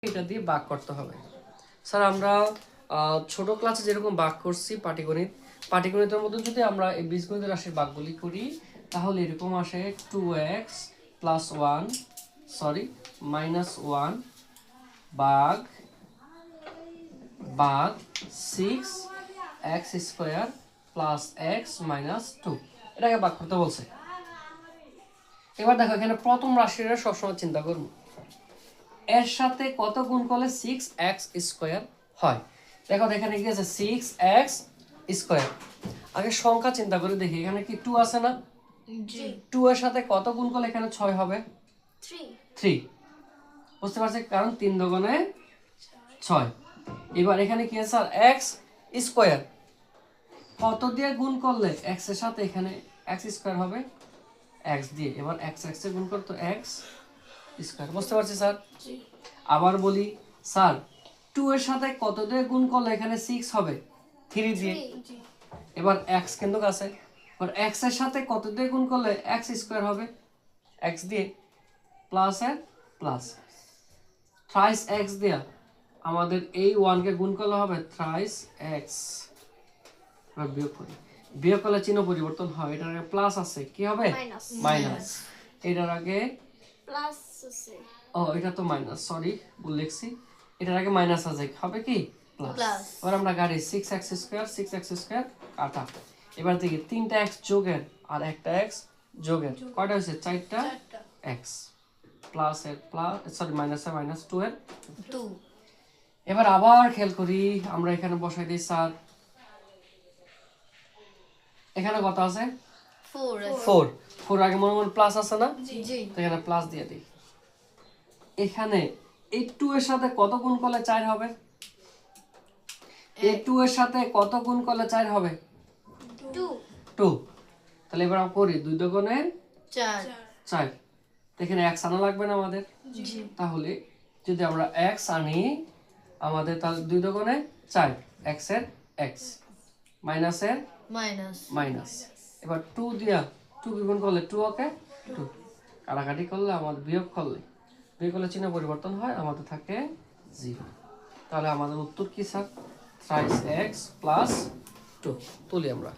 এটা দিয়ে ভাগ করতে হবে। স্যার আমরা ছোট ক্লাসে যেরকম ভাগ করছি পাটিগণিতের মধ্যে যদি আমরা এই বীজগণিত রাশির ভাগগুলি করি তাহলে এরকম আসে 2x + 1 সরি -1 ভাগ 6x² + x - 2 এটাকে ভাগ করতে বলছে। এবার দেখো এখানে প্রথম রাশিটা সবসময় চিন্তা করব, এর সাথে কত গুণ করলে 6x² হয়। দেখো এখানে কি আছে 6x²। আগে সংখ্যা চিন্তা করে দেখি, এখানে কি 2 আছে না? জি 2 এর সাথে কত গুণ করলে এখানে 6 হবে? 3। বুঝতে পারছি, কারণ 3 দুগুণে 6। এবার এখানে কি আছে স্যার x², কত দিয়ে গুণ করলে x এর সাথে এখানে x² হবে? x দিয়ে। এবার x এ গুণ করতে x²। বুঝতে পারছি স্যার? আবার বলি স্যার 2 এর সাথে কত দিয়ে গুণ করলে এখানে 6 হবে? 3 দিয়ে। এবার x কিন্তু আছে, এবার x এর সাথে কত দিয়ে গুণ করলে x² হবে? x দিয়ে। প্লাস এর প্লাস থ্রাইস x দিয়ে আমাদের এই 1 কে গুণ করলে হবে থ্রাইস x। এবার বিয়োগ করি, বিয়োগ করলে চিহ্ন পরিবর্তন হয়, এটার আগে প্লাস আছে কি হবে? মাইনাস। এটার আগে প্লাস আছে, ও এটা তো মাইনাস, সরি ভুল লিখছি, এটার আগে মাইনাস আছে হবে কি প্লাস। এবার আমরা গাড়ি 6x² কাটা। এবার দেখি 3টা x যোগের আর একটা x যোগের কয়টা হয়েছে? 4টা x প্লাস এর প্লাস সরি মাইনাসে -2 এর 2। এবার আবার খেয়াল করি, আমরা এখানে বসাই দিই স্যার, এখানে কত আছে? 4। 4 আগে মনে মনে প্লাস আছে না? জি তো এখানে প্লাস দিয়ে দিই। এখানে এই 2 এর সাথে কত গুণ করলে 4 হবে? এই 2 এর সাথে কত গুণ করলে 4 হবে? 2। তাহলে এবার আমরা করি 2 দুগুণে 4। এখানে x আনা লাগবে না আমাদের? জি তাহলে যদি আমরা x আনি আমাদের তাহলে 2 দুগুণে 4, x এর x মাইনাস এর মাইনাস। এবার 2 দিয়া 2 কে গুণ করলে 2 ওকে 2, কাটাকাটি করলে আমাদের বিয়োগ করলে চিহ্ন পরিবর্তন হয়, আমাদের থাকে 0। তাহলে আমাদের উত্তর কি স্যার? Thrice x + 2। তুলি আমরা।